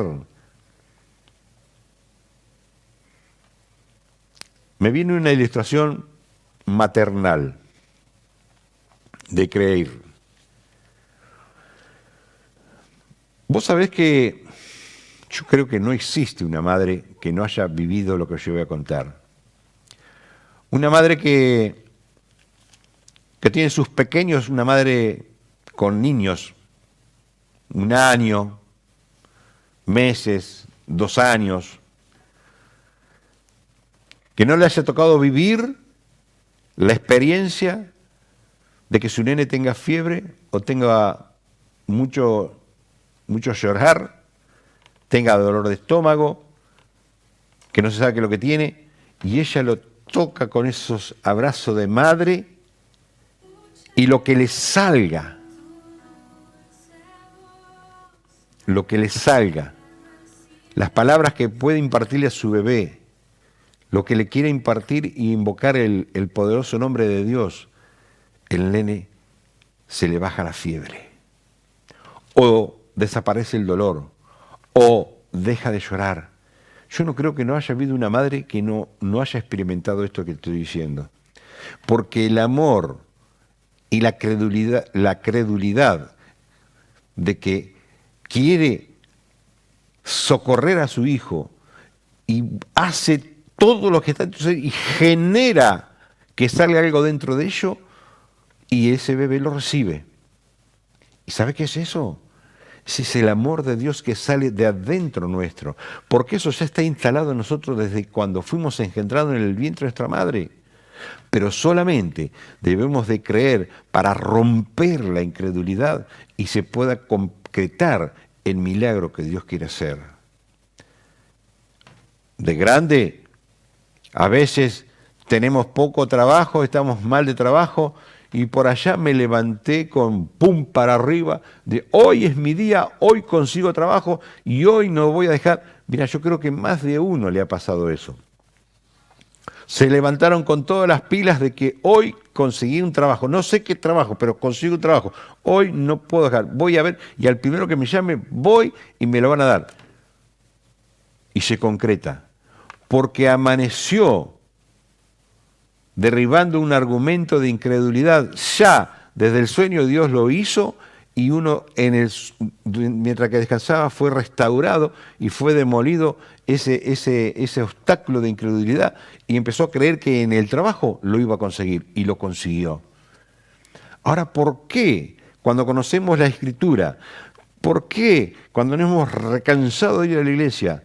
Me viene una ilustración maternal de creer. Vos sabés que yo creo que no existe una madre que no haya vivido lo que yo voy a contar. Una madre que tiene sus pequeños, una madre con niños, 1 año, meses, 2 años, que no le haya tocado vivir la experiencia de que su nene tenga fiebre o tenga mucho llorar, tenga dolor de estómago, que no se sabe qué es lo que tiene, y ella lo toca con esos abrazos de madre y lo que le salga, las palabras que puede impartirle a su bebé, lo que le quiere impartir y invocar el poderoso nombre de Dios, el nene se le baja la fiebre, o desaparece el dolor, o deja de llorar. Yo no creo que no haya habido una madre que no haya experimentado esto que estoy diciendo, porque el amor y la credulidad de que quiere socorrer a su hijo y hace todo lo que está en su ser y genera que salga algo dentro de ello y ese bebé lo recibe. ¿Y sabe qué es eso? Ese es el amor de Dios que sale de adentro nuestro, porque eso ya está instalado en nosotros desde cuando fuimos engendrados en el vientre de nuestra madre. Pero solamente debemos de creer para romper la incredulidad y se pueda concretar el milagro que Dios quiere hacer. De grande, a veces tenemos poco trabajo, estamos mal de trabajo y por allá me levanté con pum para arriba de hoy es mi día, hoy consigo trabajo y hoy no voy a dejar. Mira, yo creo que más de uno le ha pasado eso. Se levantaron con todas las pilas de que hoy conseguí un trabajo. No sé qué trabajo, pero consigo un trabajo. Hoy no puedo dejar. Voy a ver y al primero que me llame voy y me lo van a dar. Y se concreta. Porque amaneció derribando un argumento de incredulidad. Ya desde el sueño Dios lo hizo y uno mientras que descansaba fue restaurado y fue demolido ese obstáculo de incredulidad y empezó a creer que en el trabajo lo iba a conseguir y lo consiguió. Ahora, ¿por qué cuando conocemos la Escritura, por qué cuando nos hemos recansado de ir a la iglesia,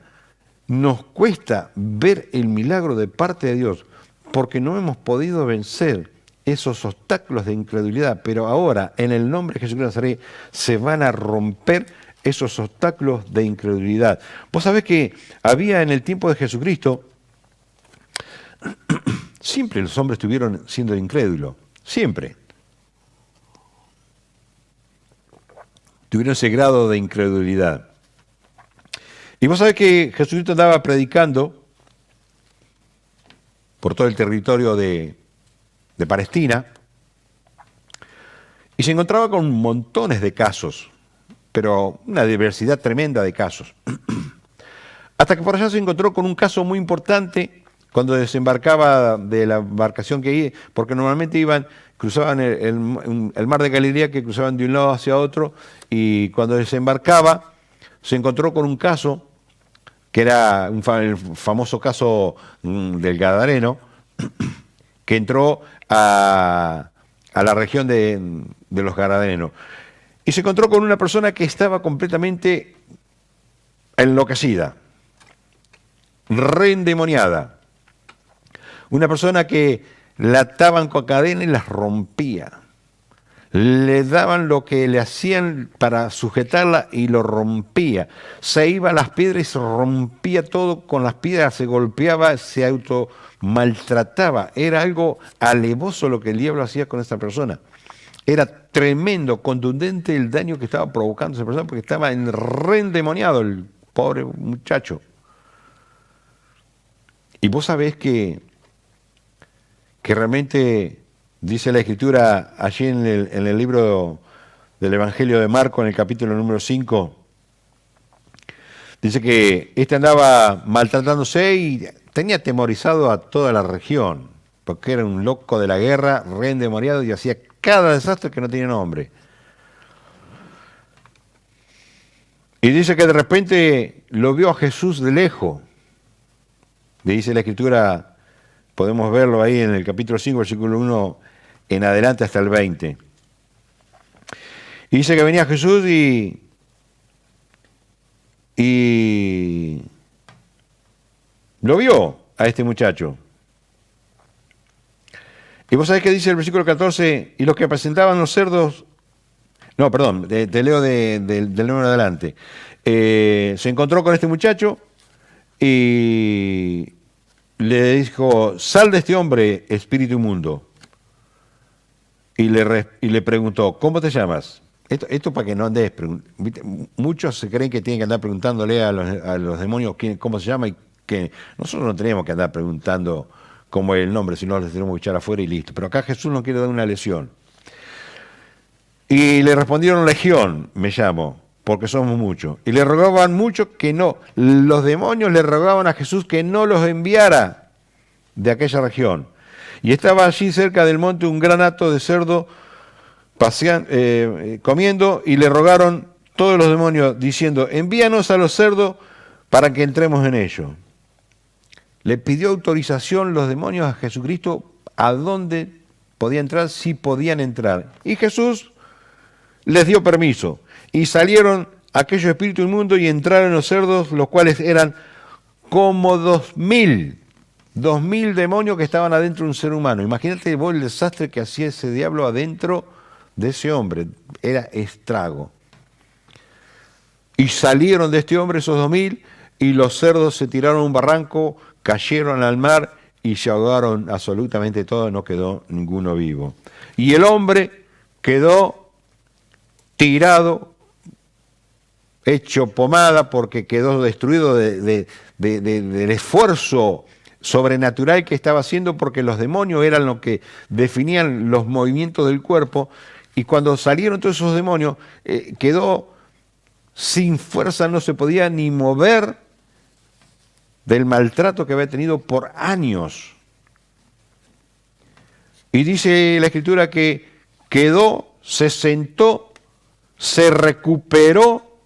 nos cuesta ver el milagro de parte de Dios? Porque no hemos podido vencer esos obstáculos de incredulidad, pero ahora, en el nombre de Jesucristo de Nazaret, se van a romper esos obstáculos de incredulidad. Vos sabés que había en el tiempo de Jesucristo, siempre los hombres estuvieron siendo incrédulos, siempre. Tuvieron ese grado de incredulidad. Y vos sabés que Jesucristo andaba predicando por todo el territorio de Palestina, y se encontraba con montones de casos, pero una diversidad tremenda de casos. Hasta que por allá se encontró con un caso muy importante cuando desembarcaba de la embarcación que iba, porque normalmente cruzaban el mar de Galilea, que cruzaban de un lado hacia otro, y cuando desembarcaba se encontró con un caso que era el famoso caso del Gadareno, que entró a la región de los Gadarenos. Y se encontró con una persona que estaba completamente enloquecida, reendemoniada. Una persona que la ataban con cadenas y las rompía. Le daban lo que le hacían para sujetarla y lo rompía. Se iba a las piedras y se rompía todo con las piedras, se golpeaba, se automaltrataba. Era algo alevoso lo que el diablo hacía con esa persona. Era tremendo, contundente el daño que estaba provocando esa persona porque estaba reendemoniado el pobre muchacho. Y vos sabés que realmente dice la Escritura allí en el libro del Evangelio de Marcos en el capítulo número 5, dice que este andaba maltratándose y tenía atemorizado a toda la región, porque era un loco de la guerra, re endemoniado y hacía cada desastre que no tenía nombre. Y dice que de repente lo vio a Jesús de lejos. Le dice la Escritura, podemos verlo ahí en el capítulo 5, versículo 1 en adelante hasta el 20. Y dice que venía Jesús y lo vio a este muchacho. Y vos sabés que dice el versículo 14, y los que presentaban los cerdos, no, perdón, te leo del número adelante. Se encontró con este muchacho y le dijo, sal de este hombre, espíritu inmundo. Y le preguntó, ¿cómo te llamas? Esto para que no andes, muchos se creen que tienen que andar preguntándole a los demonios cómo se llama y que nosotros no tenemos que andar preguntando cómo es el nombre, sino les tenemos que echar afuera y listo. Pero acá Jesús nos quiere dar una lección. Y le respondieron, Legión, me llamo, porque somos muchos. Y le rogaban mucho que no, los demonios le rogaban a Jesús que no los enviara de aquella región. Y estaba allí cerca del monte un gran hato de cerdo comiendo, y le rogaron todos los demonios diciendo, envíanos a los cerdos para que entremos en ellos. Le pidió autorización los demonios a Jesucristo a dónde podía entrar, si podían entrar. Y Jesús les dio permiso. Y salieron aquellos espíritus inmundos y entraron los cerdos, los cuales eran como 2000 demonios que estaban adentro de un ser humano. Imagínate vos el desastre que hacía ese diablo adentro de ese hombre. Era estrago. Y salieron de este hombre esos 2000 y los cerdos se tiraron a un barranco, cayeron al mar y se ahogaron absolutamente todos, no quedó ninguno vivo. Y el hombre quedó tirado, hecho pomada, porque quedó destruido del esfuerzo sobrenatural que estaba haciendo, porque los demonios eran los que definían los movimientos del cuerpo, y cuando salieron todos esos demonios, quedó sin fuerza, no se podía ni mover del maltrato que había tenido por años. Y dice la Escritura que quedó, se sentó, se recuperó,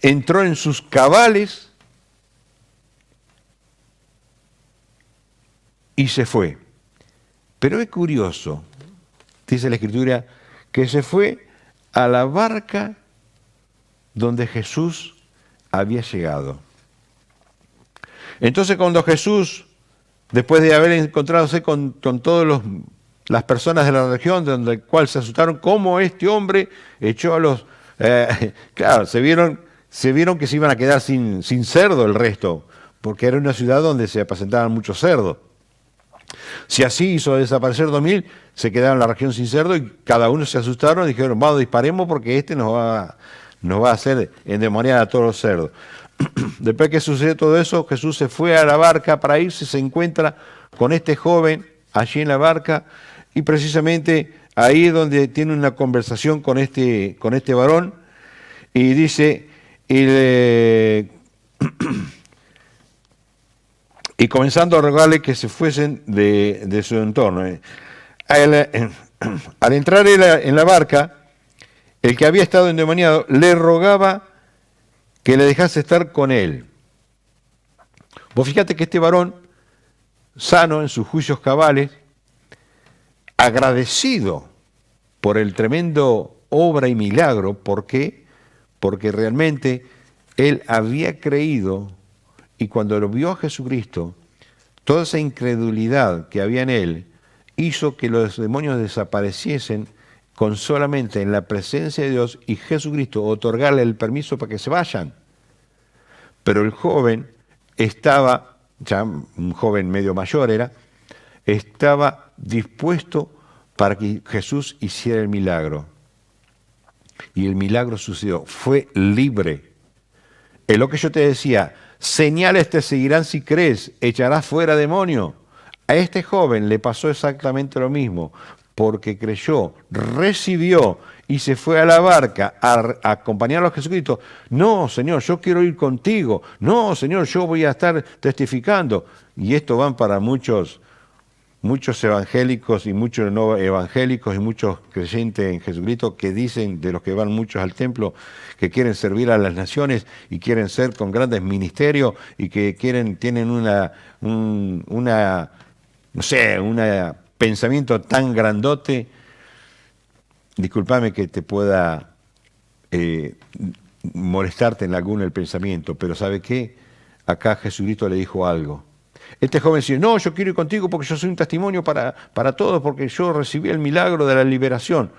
entró en sus cabales y se fue. Pero es curioso, dice la Escritura, que se fue a la barca donde Jesús había llegado. Entonces cuando Jesús, después de haber encontradose con todas las personas de la región, donde el cual se asustaron, cómo este hombre echó a los... claro, se vieron que se iban a quedar sin cerdo el resto, porque era una ciudad donde se apacentaban muchos cerdos. Si así hizo desaparecer 2000, se quedaron en la región sin cerdo y cada uno se asustaron y dijeron, vamos, disparemos porque este nos va a hacer endemoniar a todos los cerdos. Después que sucedió todo eso, Jesús se fue a la barca para irse, se encuentra con este joven allí en la barca y precisamente ahí es donde tiene una conversación con este varón y dice, y comenzando a rogarle que se fuesen de su entorno. Al entrar en la barca, el que había estado endemoniado le rogaba que le dejase estar con él. Vos fíjate que este varón, sano en sus juicios cabales, agradecido por el tremendo obra y milagro, ¿por qué? Porque realmente él había creído. Y cuando lo vio a Jesucristo, toda esa incredulidad que había en él hizo que los demonios desapareciesen con solamente en la presencia de Dios y Jesucristo otorgarle el permiso para que se vayan. Pero el joven estaba, ya un joven medio mayor era, estaba dispuesto para que Jesús hiciera el milagro. Y el milagro sucedió, fue libre. Es lo que yo te decía, señales te seguirán si crees, echarás fuera demonio. A este joven le pasó exactamente lo mismo. porque creyó, recibió y se fue a la barca a acompañarlo a Jesucristo. No, Señor, yo quiero ir contigo. No, Señor, yo voy a estar testificando. Y esto van para muchos evangélicos y muchos no evangélicos y muchos creyentes en Jesucristo que dicen, de los que van muchos al templo, que quieren servir a las naciones y quieren ser con grandes ministerios y que tienen un pensamiento tan grandote. Discúlpame que te pueda molestarte en alguno el pensamiento, pero ¿sabe qué? Acá Jesucristo le dijo algo. Este joven dice, no, yo quiero ir contigo porque yo soy un testimonio para todos, porque yo recibí el milagro de la liberación.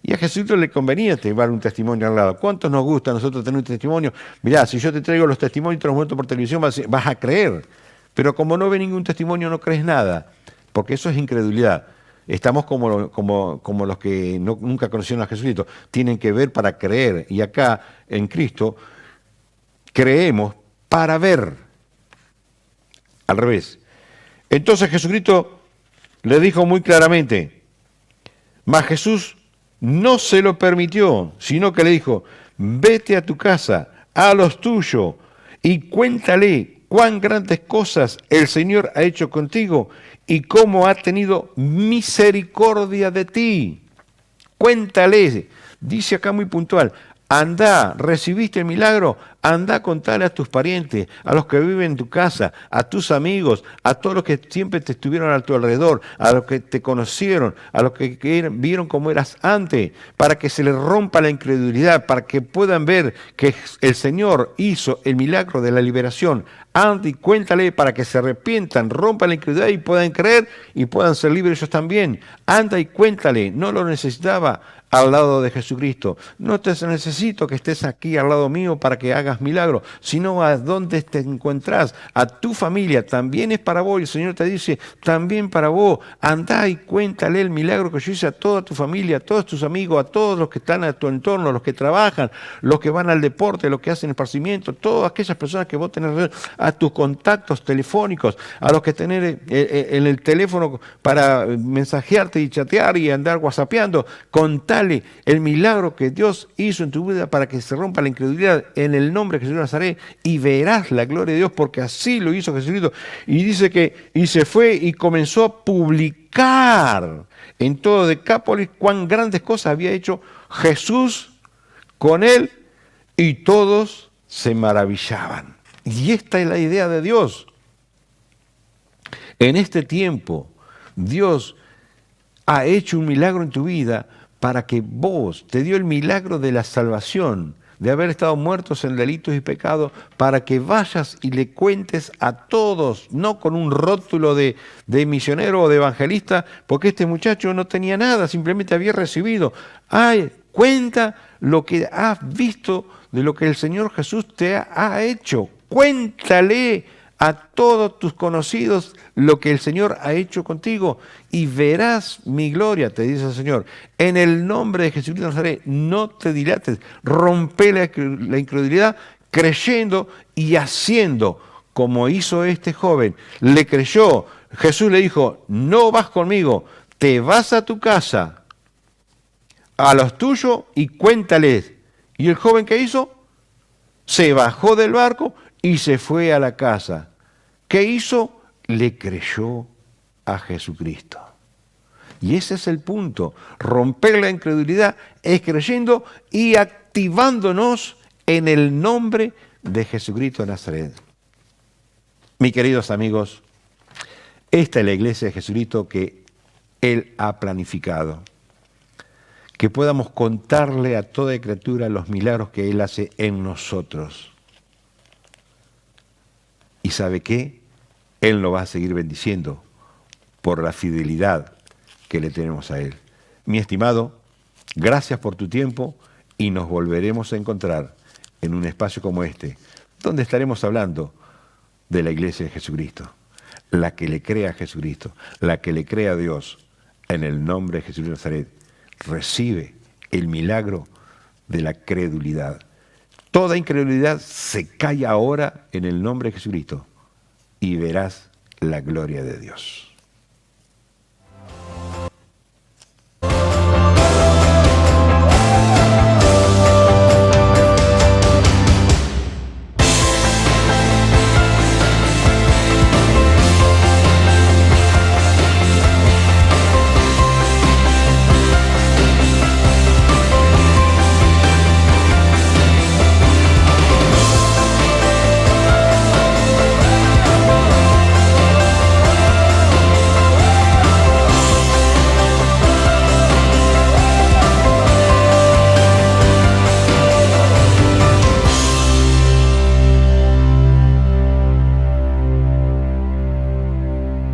Y a Jesucristo le convenía llevar un testimonio al lado. ¿Cuántos nos gusta a nosotros tener un testimonio? Mirá, si yo te traigo los testimonios y te los muestro por televisión, vas a creer. Pero como no ve ningún testimonio, no crees nada, porque eso es incredulidad. Estamos como los que nunca conocieron a Jesucristo. Tienen que ver para creer. Y acá, en Cristo, creemos para ver. Al revés. Entonces Jesucristo le dijo muy claramente, mas Jesús no se lo permitió, sino que le dijo, vete a tu casa, a los tuyos, y cuéntale cuán grandes cosas el Señor ha hecho contigo y cómo ha tenido misericordia de ti. Cuéntale, dice acá muy puntual, anda, recibiste el milagro, anda a contarle a tus parientes, a los que viven en tu casa, a tus amigos, a todos los que siempre te estuvieron a tu alrededor, a los que te conocieron, a los que vieron cómo eras antes, para que se les rompa la incredulidad, para que puedan ver que el Señor hizo el milagro de la liberación. Anda y cuéntale para que se arrepientan, rompan la incredulidad y puedan creer y puedan ser libres ellos también. Anda y cuéntale, no lo necesitaba al lado de Jesucristo. No te necesito que estés aquí al lado mío para que hagas milagros, sino a dónde te encuentras, a tu familia, también es para vos. Y el Señor te dice, también para vos, andá y cuéntale el milagro que yo hice a toda tu familia, a todos tus amigos, a todos los que están a tu entorno, los que trabajan, los que van al deporte, los que hacen esparcimiento, todas aquellas personas que vos tenés, a tus contactos telefónicos, a los que tenés en el teléfono para mensajearte y chatear y andar whatsappeando, contá el milagro que Dios hizo en tu vida para que se rompa la incredulidad en el nombre de Jesús de Nazaret y verás la gloria de Dios porque así lo hizo Jesucristo. Y dice que y se fue y comenzó a publicar en todo Decápolis cuán grandes cosas había hecho Jesús con él y todos se maravillaban. Y esta es la idea de Dios. En este tiempo Dios ha hecho un milagro en tu vida para que vos, te dio el milagro de la salvación, de haber estado muertos en delitos y pecados, para que vayas y le cuentes a todos, no con un rótulo de misionero o de evangelista, porque este muchacho no tenía nada, simplemente había recibido. Ay, cuenta lo que has visto de lo que el Señor Jesús te ha hecho. Cuéntale a todos tus conocidos lo que el Señor ha hecho contigo y verás mi gloria, te dice el Señor. En el nombre de Jesucristo de Nazaret, no te dilates, rompe la incredulidad creyendo y haciendo como hizo este joven. Le creyó, Jesús le dijo, no vas conmigo, te vas a tu casa, a los tuyos y cuéntales. ¿Y el joven qué hizo? Se bajó del barco y se fue a la casa. ¿Qué hizo? Le creyó a Jesucristo. Y ese es el punto. Romper la incredulidad es creyendo y activándonos en el nombre de Jesucristo de Nazaret. Mis queridos amigos, esta es la iglesia de Jesucristo que Él ha planificado. Que podamos contarle a toda criatura los milagros que Él hace en nosotros. ¿Y sabe qué? Él nos va a seguir bendiciendo por la fidelidad que le tenemos a Él. Mi estimado, gracias por tu tiempo y nos volveremos a encontrar en un espacio como este, donde estaremos hablando de la iglesia de Jesucristo, la que le crea a Jesucristo, la que le crea a Dios, en el nombre de Jesús de Nazaret, recibe el milagro de la credulidad. Toda incredulidad se cae ahora en el nombre de Jesucristo y verás la gloria de Dios.